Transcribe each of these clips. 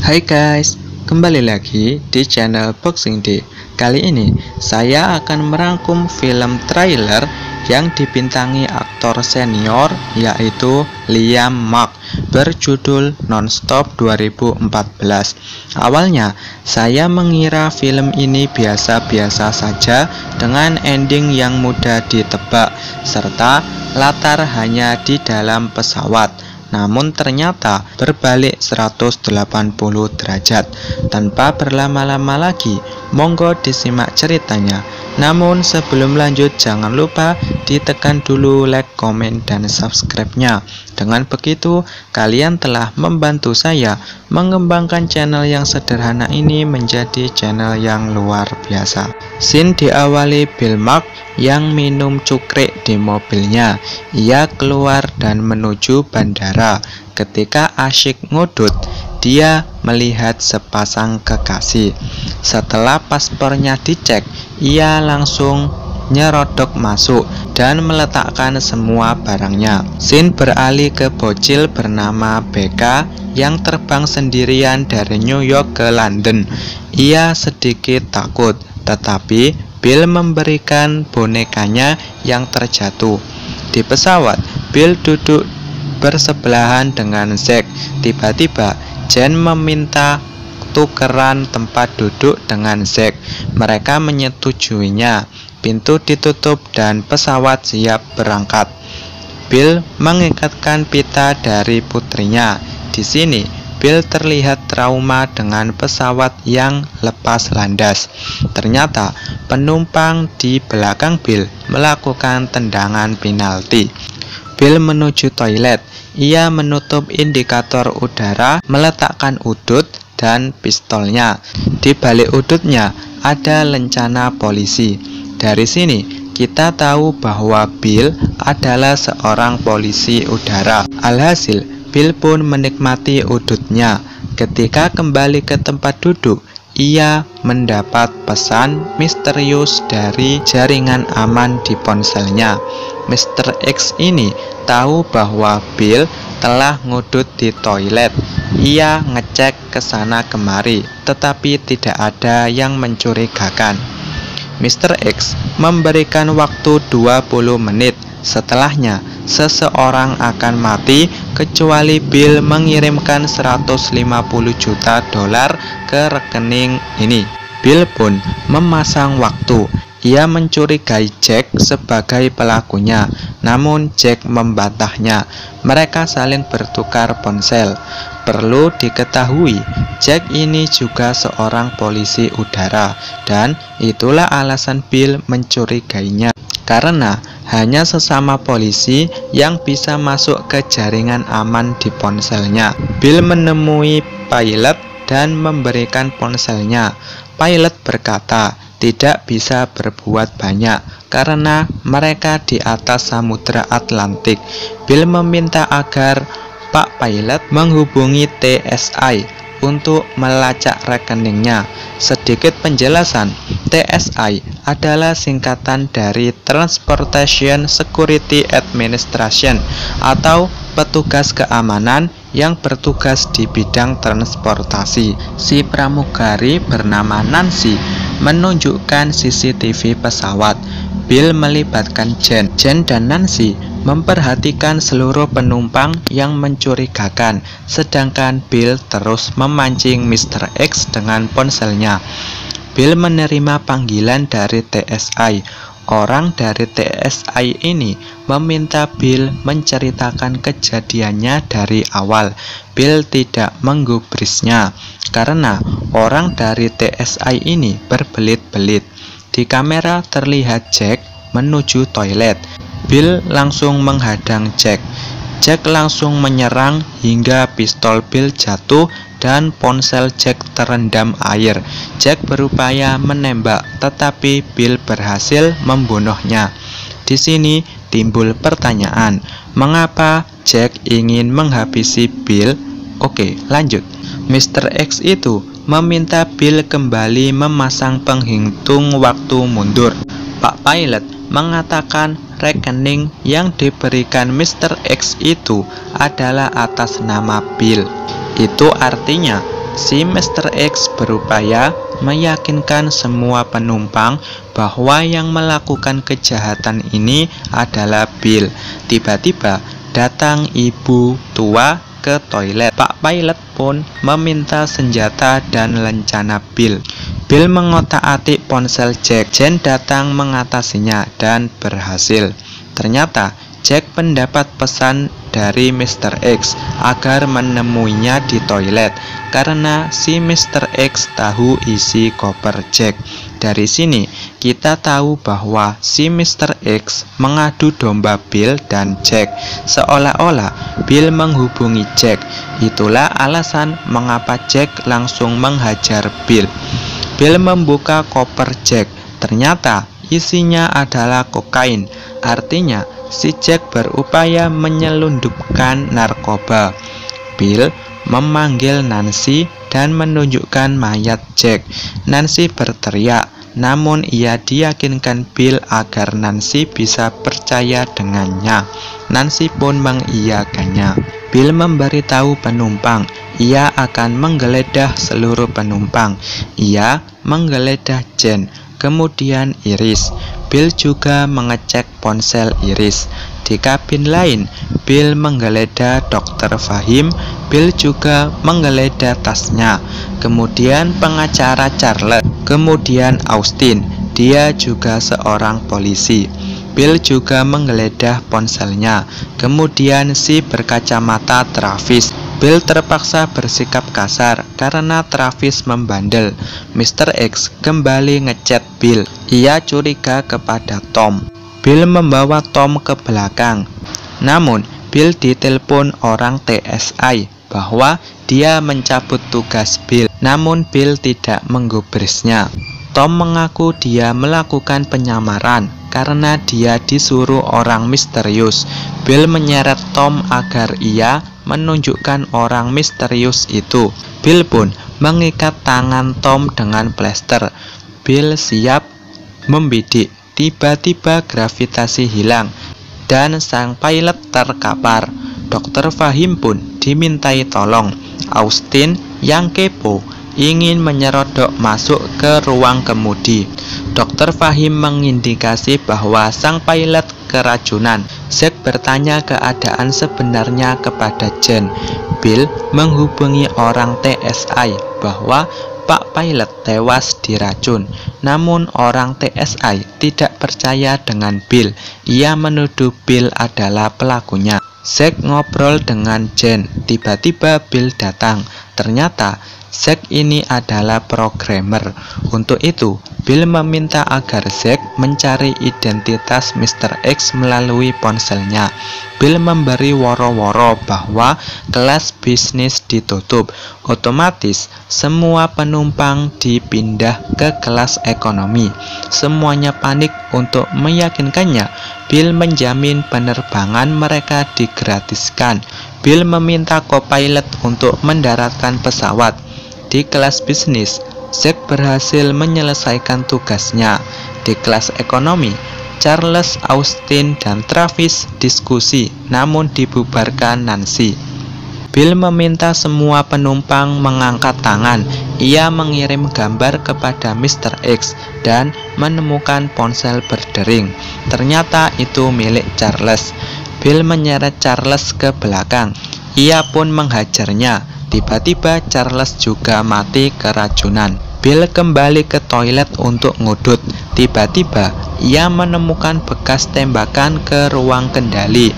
Hai guys, kembali lagi di channel Boxing Day. Kali ini saya akan merangkum film trailer yang dibintangi aktor senior yaitu Liam Mark berjudul Nonstop 2014. Awalnya saya mengira film ini biasa-biasa saja dengan ending yang mudah ditebak serta latar hanya di dalam pesawat. Namun ternyata berbalik 180 derajat. Tanpa berlama-lama lagi, monggo disimak ceritanya. Namun sebelum lanjut, jangan lupa ditekan dulu like, komen, dan subscribe-nya. Dengan begitu, kalian telah membantu saya mengembangkan channel yang sederhana ini menjadi channel yang luar biasa. Scene diawali Bill Mark yang minum cukrik di mobilnya. Ia keluar dan menuju bandara. Ketika asyik ngudut, dia melihat sepasang kekasih. Setelah paspornya dicek, ia langsung nyerodok masuk dan meletakkan semua barangnya. Scene beralih ke bocil bernama Becca yang terbang sendirian dari New York ke London. Ia sedikit takut, tetapi Bill memberikan bonekanya yang terjatuh. Di pesawat, Bill duduk bersebelahan dengan Zack. Tiba-tiba Jen meminta tukeran tempat duduk dengan Zack. Mereka menyetujuinya. Pintu ditutup dan pesawat siap berangkat. Bill mengikatkan pita dari putrinya. Di sini Bill terlihat trauma dengan pesawat yang lepas landas. Ternyata penumpang di belakang Bill melakukan tendangan penalti. Bill menuju toilet. Ia menutup indikator udara, meletakkan udut dan pistolnya. Di balik udutnya ada lencana polisi. Dari sini kita tahu bahwa Bill adalah seorang polisi udara. Alhasil, Bill pun menikmati udutnya. Ketika kembali ke tempat duduk, ia mendapat pesan misterius dari jaringan aman di ponselnya. Mr. X ini tahu bahwa Bill telah ngudut di toilet. Ia ngecek ke sana kemari, tetapi tidak ada yang mencurigakan. Mr. X memberikan waktu 20 menit. Setelahnya, seseorang akan mati kecuali Bill mengirimkan 150 juta dolar ke rekening ini. Bill pun memasang waktu. Ia mencurigai Jack sebagai pelakunya, namun Jack membantahnya. Mereka saling bertukar ponsel. Perlu diketahui, Jack ini juga seorang polisi udara, dan itulah alasan Bill mencurigainya. Karena hanya sesama polisi yang bisa masuk ke jaringan aman di ponselnya. Bill menemui pilot dan memberikan ponselnya. Pilot berkata, tidak bisa berbuat banyak karena mereka di atas Samudra Atlantik. Bill meminta agar Pak Pilot menghubungi TSI untuk melacak rekeningnya. Sedikit penjelasan, TSI adalah singkatan dari Transportation Security Administration atau petugas keamanan yang bertugas di bidang transportasi. Si pramugari bernama Nancy menunjukkan CCTV pesawat. Bill melibatkan Jen dan Nancy memperhatikan seluruh penumpang yang mencurigakan, sedangkan Bill terus memancing Mr. X dengan ponselnya. Bill menerima panggilan dari TSI. Orang dari TSI ini meminta Bill menceritakan kejadiannya dari awal. Bill tidak menggubrisnya karena orang dari TSI ini berbelit-belit. Di kamera terlihat Jack menuju toilet. Bill langsung menghadang Jack. Jack langsung menyerang hingga pistol Bill jatuh dan ponsel Jack terendam air. Jack berupaya menembak, tetapi Bill berhasil membunuhnya. Di sini timbul pertanyaan, mengapa Jack ingin menghabisi Bill? Oke, lanjut. Mr. X itu meminta Bill kembali memasang penghitung waktu mundur. Pak Pilot mengatakan rekening yang diberikan Mr. X itu adalah atas nama Bill. Itu artinya si Mr. X berupaya meyakinkan semua penumpang bahwa yang melakukan kejahatan ini adalah Bill. Tiba-tiba datang ibu tua ke toilet. Pak pilot pun meminta senjata dan lencana Bill. Bill mengotak-atik ponsel Jack. Jen datang mengatasinya dan berhasil. Ternyata Jack mendapat pesan dari Mr. X agar menemuinya di toilet karena si Mr. X tahu isi koper Jack. Dari sini kita tahu bahwa si Mr. X mengadu domba Bill dan Jack, seolah-olah Bill menghubungi Jack. Itulah alasan mengapa Jack langsung menghajar Bill. Bill membuka koper Jack. Ternyata isinya adalah kokain. Artinya si Jack berupaya menyelundupkan narkoba. Bill memanggil Nancy dan menunjukkan mayat Jack. Nancy berteriak, namun ia diyakinkan Bill agar Nancy bisa percaya dengannya. Nancy pun mengiyakannya. Bill memberitahu penumpang ia akan menggeledah seluruh penumpang. Ia menggeledah Jen, kemudian Iris. Bill juga mengecek ponsel Iris. Di kabin lain, Bill menggeledah Dr. Fahim. Bill juga menggeledah tasnya. Kemudian pengacara Charles. Kemudian Austin. Dia juga seorang polisi. Bill juga menggeledah ponselnya. Kemudian si berkacamata Travis. Bill terpaksa bersikap kasar karena Travis membandel. Mr. X kembali ngechat Bill. Ia curiga kepada Tom. Bill membawa Tom ke belakang. Namun Bill ditelepon orang TSI bahwa dia mencabut tugas Bill. Namun Bill tidak menggubrisnya. Tom mengaku dia melakukan penyamaran karena dia disuruh orang misterius. Bill menyeret Tom agar ia menunjukkan orang misterius itu. Bill pun mengikat tangan Tom dengan plester. Bill siap membidik. Tiba-tiba gravitasi hilang dan sang pilot terkapar. Dr. Fahim pun dimintai tolong. Austin yang kepo ingin menyerodok masuk ke ruang kemudi. Dr. Fahim mengindikasi bahwa sang pilot keracunan. Zack bertanya keadaan sebenarnya kepada Jen. Bill menghubungi orang TSI bahwa Pak pilot tewas diracun. Namun orang TSI tidak percaya dengan Bill. Ia menuduh Bill adalah pelakunya. Zack ngobrol dengan Jen. Tiba-tiba Bill datang. Ternyata Zack ini adalah programmer. Untuk itu Bill meminta agar Zack mencari identitas Mr. X melalui ponselnya. Bill memberi woro-woro bahwa kelas bisnis ditutup. Otomatis semua penumpang dipindah ke kelas ekonomi. Semuanya panik. Untuk meyakinkannya, Bill menjamin penerbangan mereka digratiskan. Bill meminta co-pilot untuk mendaratkan pesawat. Di kelas bisnis, Zack berhasil menyelesaikan tugasnya. Di kelas ekonomi, Charles, Austin, dan Travis diskusi, namun dibubarkan Nancy. Bill meminta semua penumpang mengangkat tangan. Ia mengirim gambar kepada Mr. X dan menemukan ponsel berdering. Ternyata itu milik Charles. Bill menyeret Charles ke belakang. Ia pun menghajarnya. Tiba-tiba Charles juga mati keracunan. Bill kembali ke toilet untuk ngudut. Tiba-tiba ia menemukan bekas tembakan ke ruang kendali.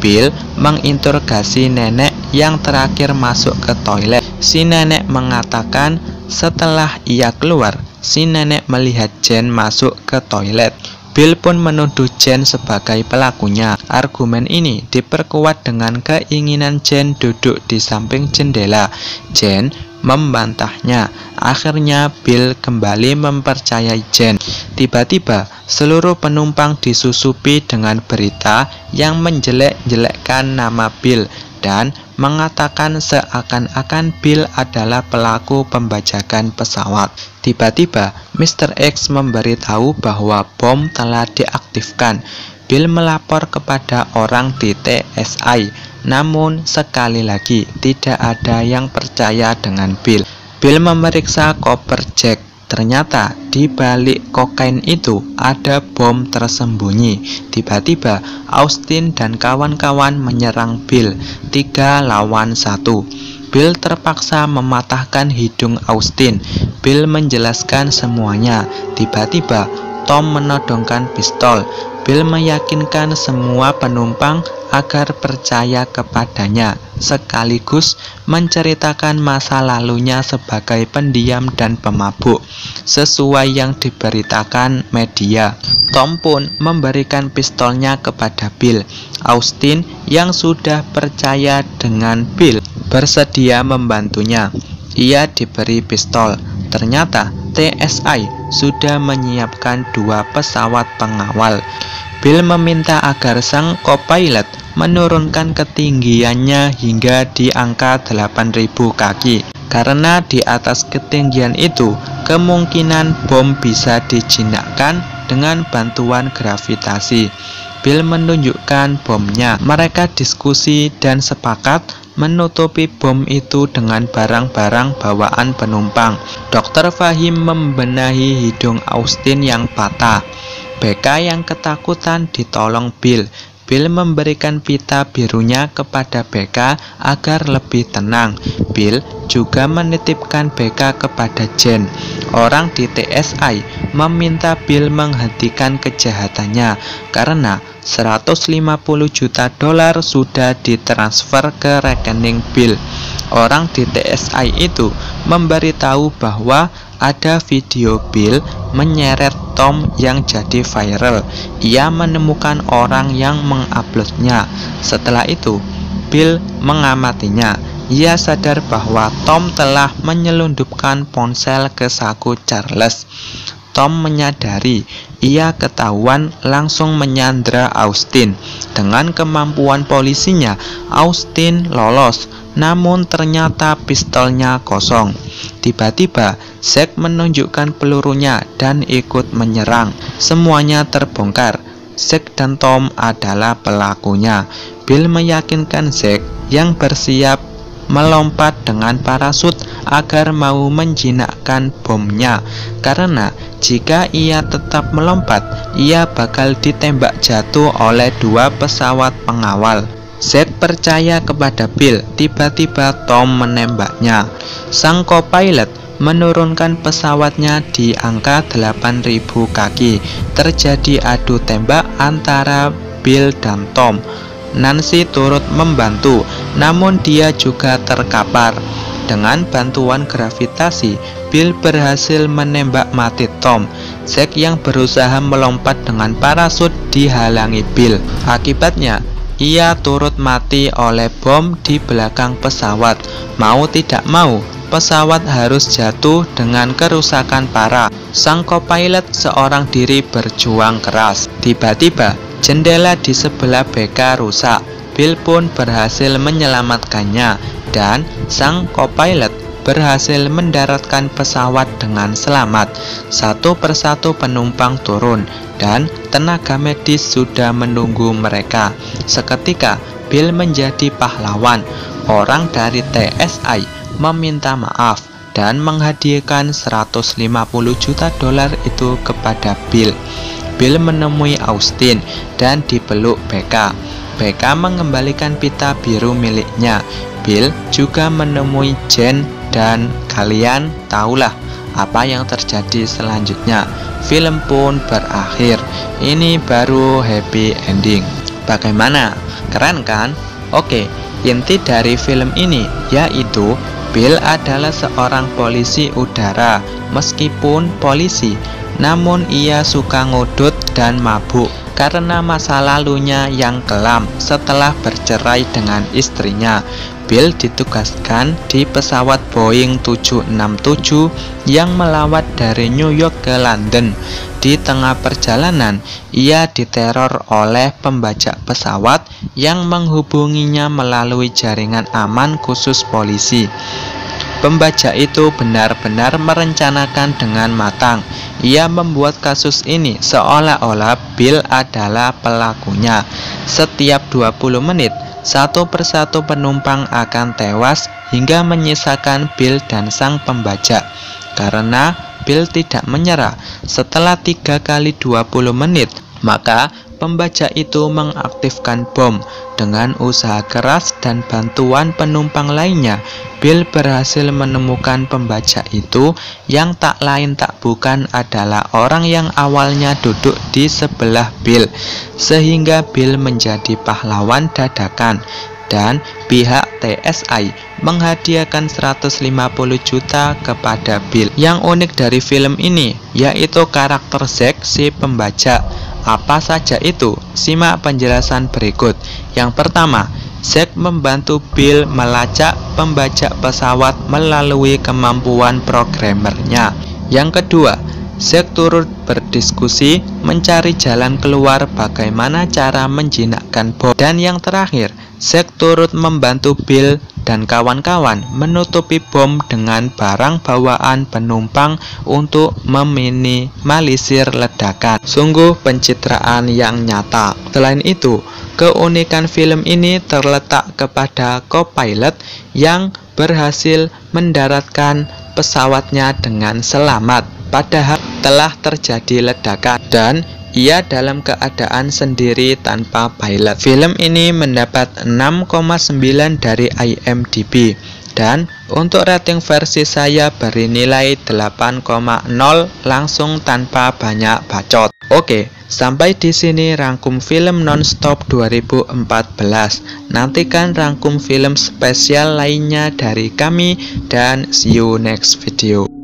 Bill menginterogasi nenek yang terakhir masuk ke toilet. Si nenek mengatakan setelah ia keluar, si nenek melihat Jen masuk ke toilet. Bill pun menuduh Jen sebagai pelakunya. Argumen ini diperkuat dengan keinginan Jen duduk di samping jendela. Jen membantahnya. Akhirnya Bill kembali mempercayai Jen. Tiba-tiba seluruh penumpang disusupi dengan berita yang menjelek-jelekkan nama Bill dan mengatakan seakan-akan Bill adalah pelaku pembajakan pesawat. Tiba-tiba Mr. X memberitahu bahwa bom telah diaktifkan. Bill melapor kepada orang di TSI Namun sekali lagi tidak ada yang percaya dengan Bill. Bill memeriksa koper Jack. Ternyata di balik kokain itu ada bom tersembunyi. Tiba-tiba Austin dan kawan-kawan menyerang Bill 3 lawan 1. Bill terpaksa mematahkan hidung Austin. Bill menjelaskan semuanya. Tiba-tiba Tom menodongkan pistol. Bill meyakinkan semua penumpang agar percaya kepadanya, sekaligus menceritakan masa lalunya sebagai pendiam dan pemabuk, sesuai yang diberitakan media. Tom pun memberikan pistolnya kepada Bill. Austin yang sudah percaya dengan Bill bersedia membantunya. Ia diberi pistol. Ternyata TSI sudah menyiapkan 2 pesawat pengawal. Bill meminta agar sang co-pilot menurunkan ketinggiannya hingga di angka 8.000 kaki. Karena di atas ketinggian itu kemungkinan bom bisa dijinakkan dengan bantuan gravitasi. Bill menunjukkan bomnya. Mereka diskusi dan sepakat menutupi bom itu dengan barang-barang bawaan penumpang. Dr. Fahim membenahi hidung Austin yang patah. BK yang ketakutan ditolong Bill. Bill memberikan pita birunya kepada BK agar lebih tenang. Bill juga menitipkan BK kepada Jen. Orang di TSI meminta Bill menghentikan kejahatannya karena 150 juta dolar sudah ditransfer ke rekening Bill. Orang di TSI itu memberitahu bahwa ada video Bill menyeret Tom yang jadi viral. Ia menemukan orang yang menguploadnya. Setelah itu, Bill mengamatinya. Ia sadar bahwa Tom telah menyelundupkan ponsel ke saku Charles. Tom menyadari ia ketahuan, langsung menyandra Austin. Dengan kemampuan polisinya, Austin lolos. Namun ternyata pistolnya kosong. Tiba-tiba Zack menunjukkan pelurunya dan ikut menyerang. Semuanya terbongkar. Zack dan Tom adalah pelakunya. Bill meyakinkan Zack yang bersiap melompat dengan parasut agar mau menjinakkan bomnya. Karena jika ia tetap melompat, ia bakal ditembak jatuh oleh 2 pesawat pengawal. Zack percaya kepada Bill. Tiba-tiba Tom menembaknya. Sang co-pilot menurunkan pesawatnya di angka 8.000 kaki. Terjadi adu tembak antara Bill dan Tom. Nancy turut membantu, namun dia juga terkapar. Dengan bantuan gravitasi, Bill berhasil menembak mati Tom. Zack yang berusaha melompat dengan parasut dihalangi Bill. Akibatnya, ia turut mati oleh bom di belakang pesawat. Mau tidak mau, pesawat harus jatuh dengan kerusakan parah. Sang co-pilot seorang diri berjuang keras. Tiba-tiba, jendela di sebelah BK rusak. Bill pun berhasil menyelamatkannya, dan sang co-pilot berhasil mendaratkan pesawat dengan selamat. Satu persatu penumpang turun dan tenaga medis sudah menunggu mereka. Seketika Bill menjadi pahlawan. Orang dari TSI meminta maaf dan menghadiahkan 150 juta dolar itu kepada Bill. Bill menemui Austin dan dipeluk BK. BK mengembalikan pita biru miliknya. Bill juga menemui Jen, dan kalian tahulah apa yang terjadi selanjutnya. Film pun berakhir. Ini baru happy ending. Bagaimana? Keren kan? Oke, inti dari film ini yaitu Bill adalah seorang polisi udara. Meskipun polisi, namun ia suka ngudut dan mabuk karena masa lalunya yang kelam setelah bercerai dengan istrinya. Bill ditugaskan di pesawat Boeing 767 yang melawat dari New York ke London. Di tengah perjalanan, ia diteror oleh pembajak pesawat yang menghubunginya melalui jaringan aman khusus polisi. Pembajak itu benar-benar merencanakan dengan matang. Ia membuat kasus ini seolah-olah Bill adalah pelakunya. Setiap 20 menit, satu persatu penumpang akan tewas hingga menyisakan Bill dan sang pembajak. Karena Bill tidak menyerah setelah 3 kali 20 menit, maka pembajak itu mengaktifkan bom. Dengan usaha keras dan bantuan penumpang lainnya, Bill berhasil menemukan pembajak itu yang tak lain tak bukan adalah orang yang awalnya duduk di sebelah Bill, sehingga Bill menjadi pahlawan dadakan. Dan pihak TSI menghadiahkan 150 juta kepada Bill. Yang unik dari film ini yaitu karakter Zack si pembajak. Apa saja itu? Simak penjelasan berikut. Yang pertama, Zack membantu Bill melacak pembajak pesawat melalui kemampuan programmernya. Yang kedua, Zack turut berdiskusi mencari jalan keluar bagaimana cara menjinakkan bom. Dan yang terakhir, Zack turut membantu Bill dan kawan-kawan menutupi bom dengan barang bawaan penumpang untuk meminimalisir ledakan. Sungguh pencitraan yang nyata. Selain itu, keunikan film ini terletak kepada co-pilot yang berhasil mendaratkan pesawatnya dengan selamat, padahal telah terjadi ledakan dan ia dalam keadaan sendiri tanpa pilot. Film ini mendapat 6,9 dari IMDb dan untuk rating versi saya beri nilai 8,0 langsung tanpa banyak bacot. Oke, sampai di sini rangkum film Nonstop 2014. Nantikan rangkum film spesial lainnya dari kami dan see you next video.